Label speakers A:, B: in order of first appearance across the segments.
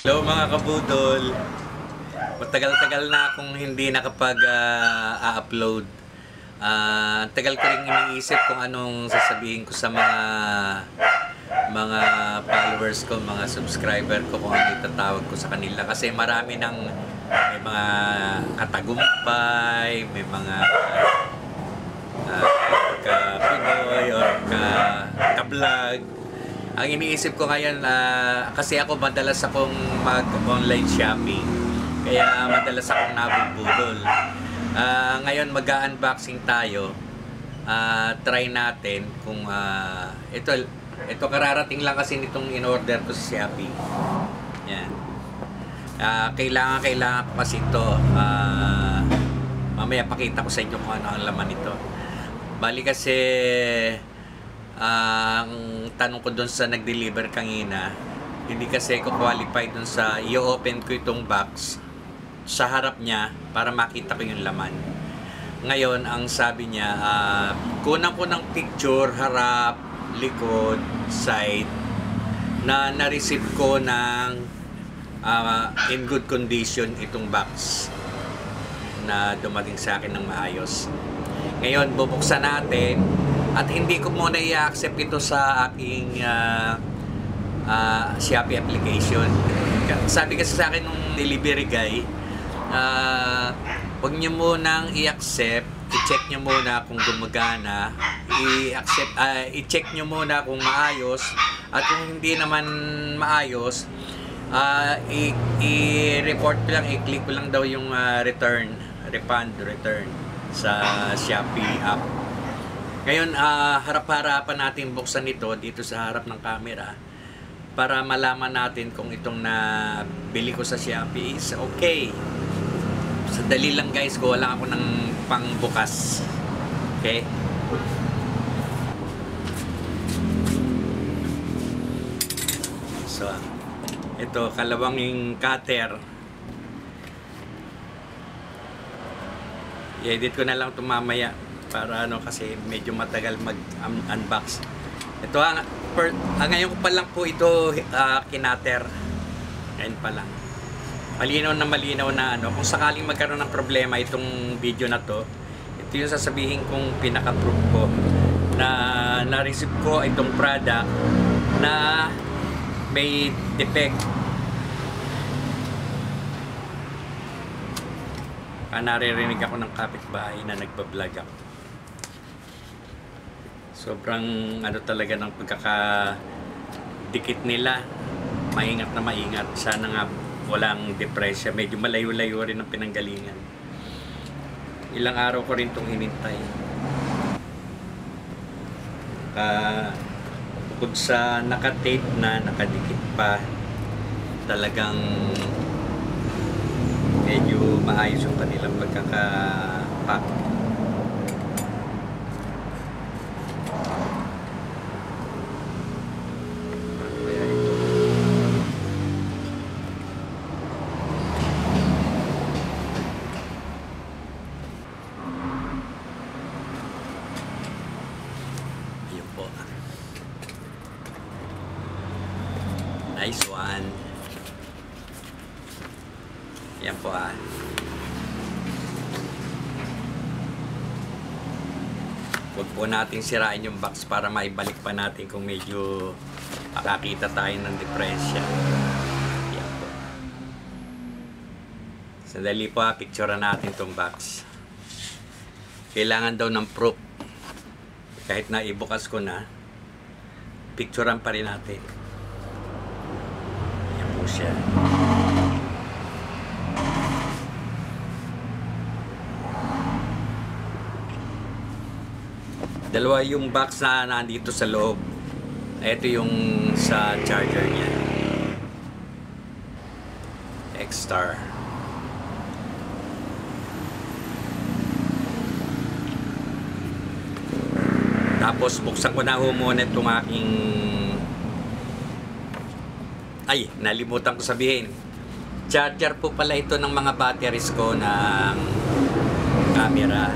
A: Hello mga kabudol. Matagal-tagal na akong hindi nakapag-upload. Tagal ko rin iniisip kung anong sasabihin ko sa mga followers ko, mga subscriber ko, kung ano itatawag ko sa kanila. Kasi marami may mga katagumpay, may mga ka-Pinoy or ka-vlog. Ang iniisip ko ngayon, kasi madalas akong mag-online shopping. Kaya madalas akong nabubudol. Ngayon mag-unboxing tayo. Try natin kung ito kararating lang kasi nitong in-order ko sa Shopee. Yan. Kailangan ko kasi ito. Mamaya pakita ko sa inyo kung ano ang laman nito. Bali kasi ang tanong ko doon sa nag-deliver kanina, hindi kasi ko qualified doon sa i-open ko itong box sa harap niya para makita ko yung laman. Ngayon, ang sabi niya, kunan ko ng picture, harap, likod, side, na na-receive ko ng in good condition itong box na dumating sa akin ng maayos. Ngayon, bubuksan natin. At hindi ko muna i-accept ito sa aking Shopee application. Sabi kasi sa akin nung delivery guy, huwag nyo munang i-accept, i-check nyo muna kung gumagana, i-check nyo muna kung maayos, at kung hindi naman maayos, i-report ko lang, i-click ko lang daw yung return sa Shopee app. Ngayon, harap-harapan natin buksan ito dito sa harap ng camera para malaman natin kung itong nabili ko sa Shopee is okay. Sadali lang guys, wala ako ng pangbukas. Okay? So, ito, kalawanging cutter. I-edit ko na lang ito mamaya para kasi medyo matagal mag-unbox. Ito ngayon ko pa lang po ito kinater. Ngayon pa lang. Malinaw na kung sakaling magkaroon ng problema itong video na to, ito yung sasabihin kong pinaka-proof ko na na-receive ko itong product na may defect. Naririnig ako ng kapitbahay na nagbablog ako. Sobrang talaga ng pagkakadikit nila. Maingat na maingat. Sana nga walang depresya. Medyo malayo-layo rin ang pinanggalingan. Ilang araw ko rin itong hinintay. Bukod sa naka-tape na, nakadikit pa, talagang medyo maayos yung kanilang pagkakapak. Ayun po. Nice one. Yan po Huwag po natin sirain yung box para maibalik pa natin kung medyo makakita tayo ng depresya. Yan po. Sandali po picturean natin itong box. Kailangan daw ng proof. Kahit na ibukas ko na, picturean pa rin natin. Yan po siya. Dalawa yung box na nandito sa loob. Ito yung sa charger niya. X-Star. Tapos buksan ko na muna itong aking... Ay, nalimutan ko sabihin. Charger po pala ito ng mga batteries ko ng camera.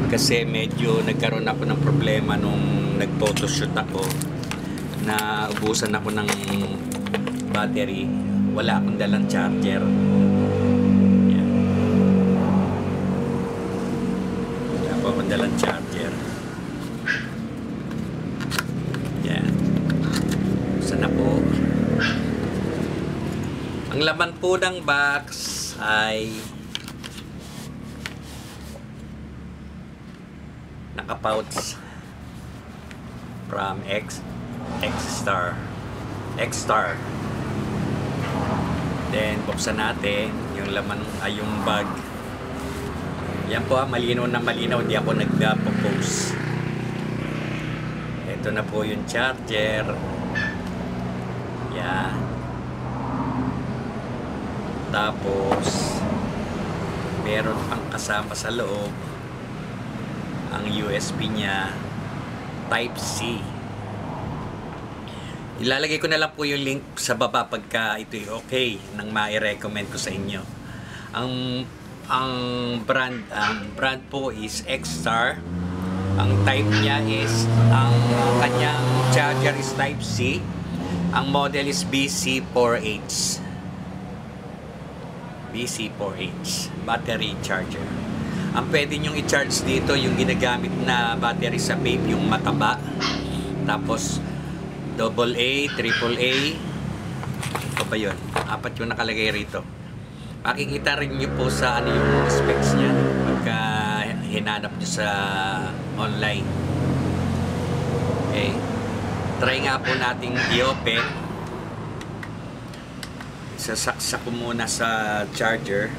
A: Kasi medyo nagkaroon ako ng problema nung nag-photoshoot ako na ubusan ako ng battery, wala akong dalang charger. Yan. Wala po akong dalang charger. Yan. Sana po. Ang laman po ng box ay naka-pouch from X-Star. Then buksan natin yung laman ay yung bag. Yan po, malinaw na malinaw, hindi ako nagpo-post. Ito na po yung charger. Yan. Tapos meron pang kasama sa loob ang USB niya, Type-C. Ilalagay ko na lang po yung link sa baba pagka ito okay nang mai-recommend ko sa inyo. Ang brand po is X-Star. Ang type niya is, ang kanyang charger is Type-C. Ang model is BC4H. BC4H battery charger. Ang pwede nyong i-charge dito yung ginagamit na battery sa vape, yung mataba. Tapos AA, AAA. Ito ba yun? 4 yung nakalagay rito. Makikita rin nyo po sa ano yung specs niya pagka hinanap nyo sa online. Okay. Try nga po nating i-open. Sasaksak ko muna sa charger.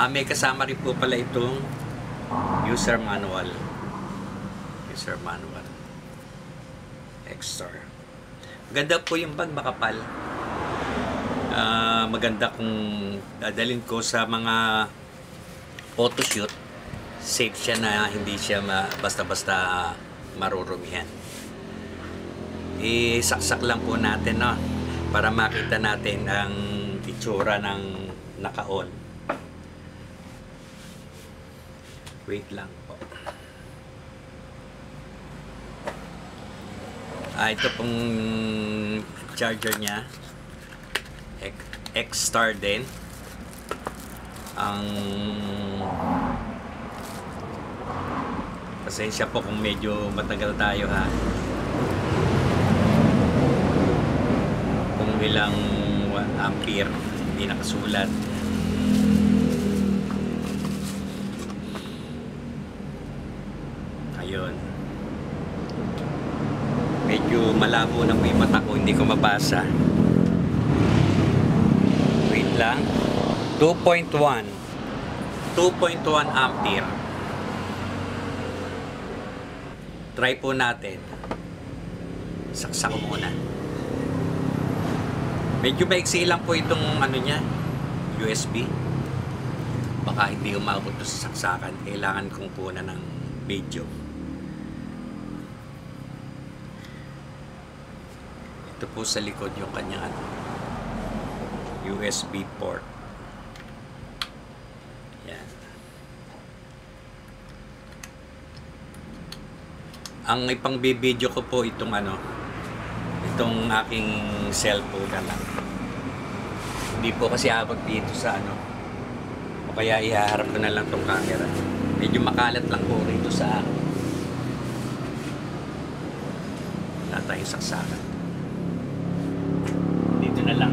A: May kasama rin po pala itong user manual. User manual. X-Star. Maganda po yung bag, makapal. Maganda kung dadalhin ko sa mga photoshoot. Safe siya na hindi siya basta-basta marurumihan. Isaksak lang po natin, no? Para makita natin ang itsura ng naka-on. Wait lang po. Ito pong charger niya. X-Star din. Pasensya po kung medyo matagal tayo, ha. Kung ilang ampere hindi nakasulat. Ayun. Medyo malabo na po yung mata ko, hindi ko mabasa. Wait lang. 2.1 ampere. Try po natin. Saksak ko muna. Medyo maiksi lang po itong ano niya, USB. Baka hindi umabot to sa saksakan. Kailangan kong kunan ng video. Ito po sa likod yung kanyang USB port. Yan. Ang ipang bibidyo ko po itong itong aking cellphone na lang. Hindi po kasi abag dito sa o kaya ihaharap ko na lang tong camera. Medyo makalat lang po rito sa wala tayong saksakan. Dito na lang.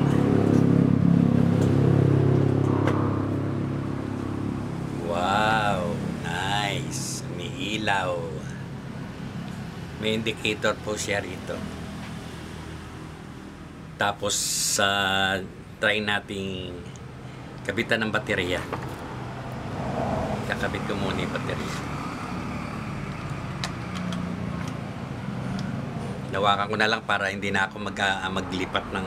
A: Wow, nice. May ilaw. May indicator po siya rito. Tapos try nating kabitan ng baterya. Kakabit ko muna yung baterya. Nawakan ko na lang para hindi na ako maglipat ng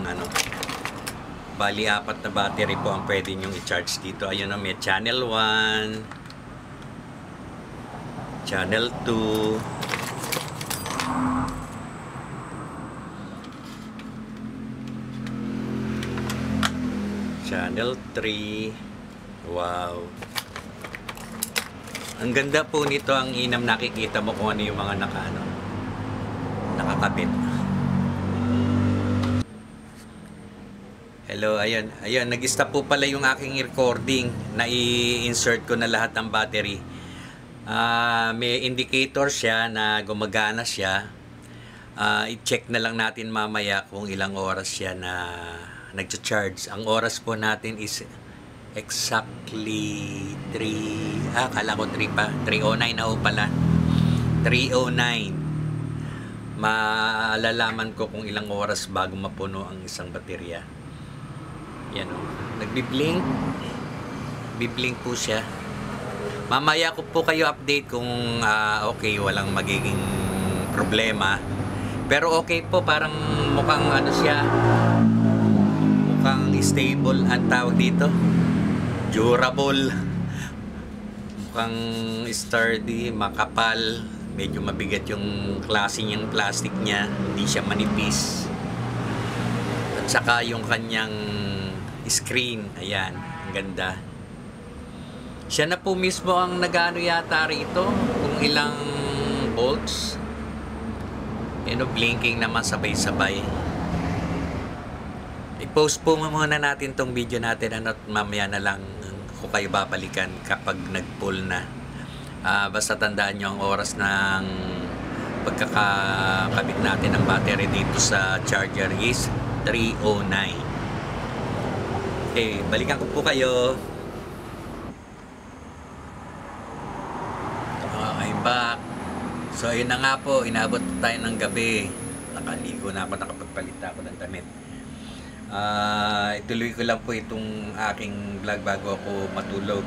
A: Bali, 4 na battery po ang pwede nyong i-charge dito. Ayun na, may channel 1, channel 2, channel 3. Wow. Ang ganda po nito, ang inam, nakikita mo kung ano yung mga nakakabit. Hello, ayun. Ayun, nag-stop po pala yung aking recording na i-insert ko na lahat ng battery. May indicator siya na gumagana siya. I-check na lang natin mamaya kung ilang oras siya na nag-charge. Ang oras po natin is exactly 3, kala ko 3 pa. 3:09 na po pala. 3:09. Malalaman ko kung ilang oras bago mapuno ang isang baterya. Yan o. Nagbi-blink. Biblink po siya. Mamaya ko po kayo update kung okay, walang magiging problema. Pero okay po, parang mukhang ano siya. Mukhang stable ang tawag dito. Durable. Mukhang sturdy, makapal. Medyo mabigat yung klase niyang plastic niya, hindi siya manipis. At saka yung kanyang screen, ayan, ang ganda. Siya na po mismo ang nag-ano yata rito, kung ilang volts. Blinking naman sabay-sabay. I-post po muna natin tong video natin at mamaya na lang ko kayo babalikan kapag nag-pull na. Basta tandaan nyo ang oras ng pagkakakabit natin ng battery dito sa charger is 3:09. Okay, balikan ko po kayo. I'm back. So ayun na nga po, inabot tayo ng gabi. Nakaligo na ako, nakapagpalit ako ng damit. Ituloy ko lang po itong aking vlog bago ako matulog.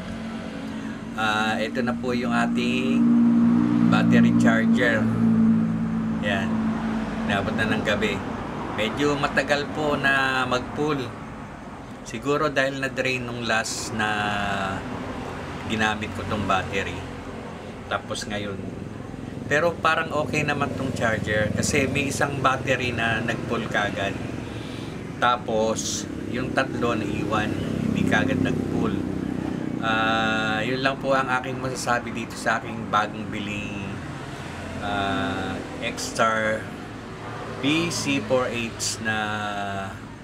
A: Ito na po yung ating battery charger. Yan. Inabot na ng gabi. Medyo matagal po na mag-pull. Siguro dahil na-drain nung last na ginamit ko tong battery. Tapos ngayon. Pero parang okay naman tong charger. Kasi may isang battery na nag-pull kagad. Tapos yung tatlo na iwan. Hindi kagad nag-pull. Yun lang po ang aking masasabi dito sa aking bagong biling X-Star BC4H na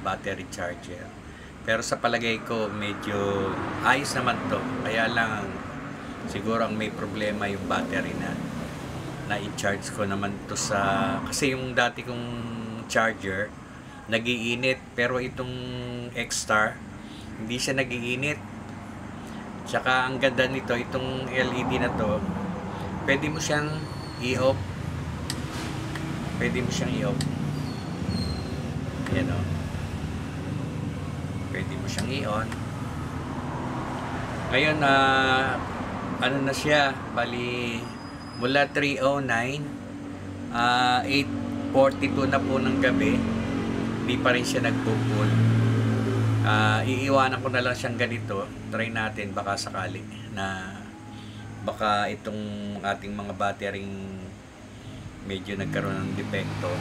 A: battery charger. Pero sa palagay ko medyo ayos naman to. Kaya lang siguro ang may problema yung battery na i-charge ko naman to sa, kasi yung dati kong charger nagiinit, pero itong X-Star hindi siya nagiinit. Tsaka ang ganda nito, itong LED na to, pwede mo siyang i-off. Pwede mo siyang i-off. Ayan o. Pwede mo siyang i-on. Ngayon, ano na siya, bali, mula 3:09, 8:42 na po ng gabi, hindi pa rin siya nagpo-pull. Iiwanan ko na lang siyang ganito. Try natin baka sakali na baka itong ating mga batterying medyo nagkaroon ng depekto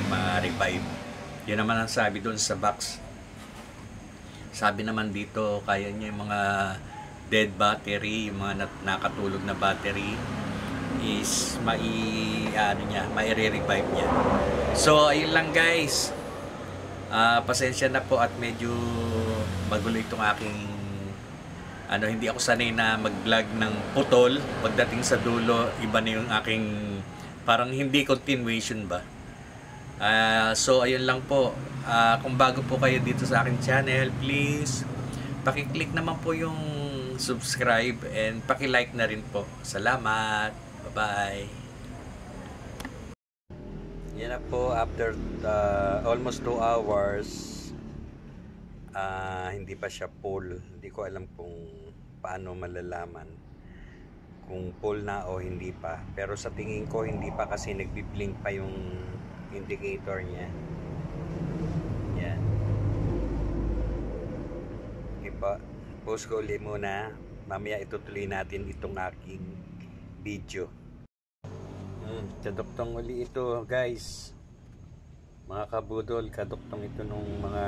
A: ma-revive. Yun naman ang sabi doon sa box. Sabi naman dito kaya niya yung mga dead battery, yung mga nakatulog na battery is mai-revive niya. So ayun lang guys. Pasensya na po at medyo magulo itong aking hindi ako sanay na mag-vlog ng putol. Pagdating sa dulo, iba na yung aking parang hindi continuation ba. So ayun lang po. Kung bago po kayo dito sa aking channel, please paki-click naman po yung subscribe and paki-like na rin po. Salamat. Bye-bye. Yan na po, after almost 2 hours, hindi pa siya full. Hindi ko alam kung paano malalaman kung full na o hindi pa. Pero sa tingin ko hindi pa kasi nagbi-blink pa yung indicator niya. Yan. Iba, post ko ulit muna. Mamaya itutuloy natin itong aking video. Kaduktong uli ito guys, mga kabudol. Kaduktong ito nung mga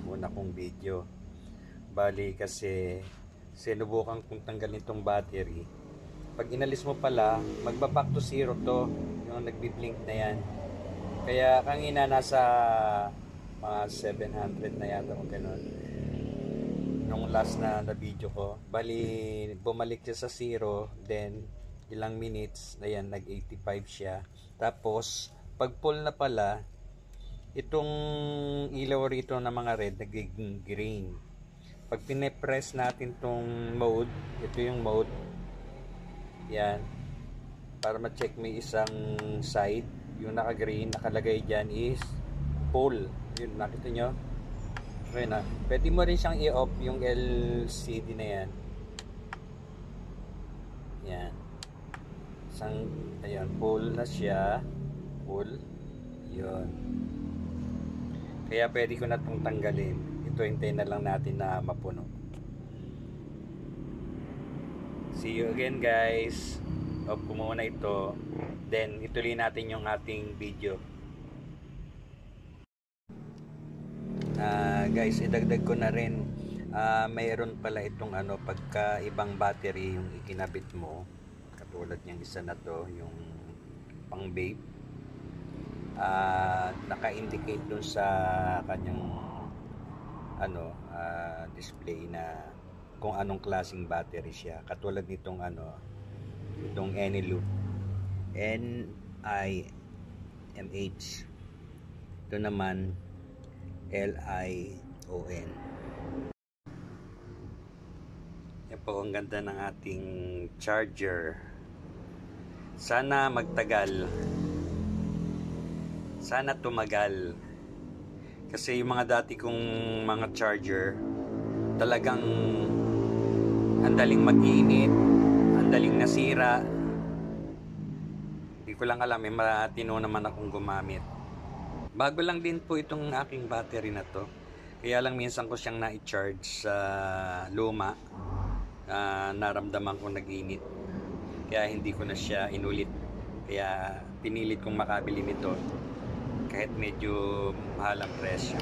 A: una kong video. Bali kasi sinubukan kong tanggalin itong battery. Pag inalis mo pala, magba-back to zero to, yung nagbi-blink na yan. Kaya kanina nasa mga 700 na yata o ganun nung last na video ko. Bali bumalik siya sa 0, then ilang minutes, ayan, nag 85 siya. Tapos pag full na pala, itong ilaw rito na mga red nagiging green. Pag pine-press natin tong mode, ito yung mode, yan, para ma-check may isang side, yung naka-green, nakalagay dyan is full. Yun, nakita nyo? Okay na. Pwede mo rin siyang i-off yung LCD na yan. Yan. Isang, ayan, full na siya. Full. Yun. Kaya pwede ko na itong tanggalin. Ito, hintayin na lang natin na mapuno. See you again, guys. Off ko muna ito. Then, ituloy natin yung ating video. Guys, idagdag ko na rin, mayroon pala itong ano, pagka ibang battery yung ikinabit mo, katulad yung isa na to, yung pang vape, naka-indicate dun sa kanyang ano, display na kung anong klaseng battery siya, katulad nitong ano, itong Eneloop NIMH. Ito naman LION. Yan po, ang ganda ng ating charger. Sana magtagal. Sana tumagal. Kasi yung mga dati kong mga charger, talagang ang daling mag-init, ang daling nasira. Hindi ko lang alam, may matino naman akong gumamit. Bago lang din po itong aking battery na to. Kaya lang minsan ko siyang na-charge sa luma. Naramdaman ko nag-init. Kaya hindi ko na siya inulit. Kaya pinilit kong makabili nito. Kahit medyo mahal ang presyo.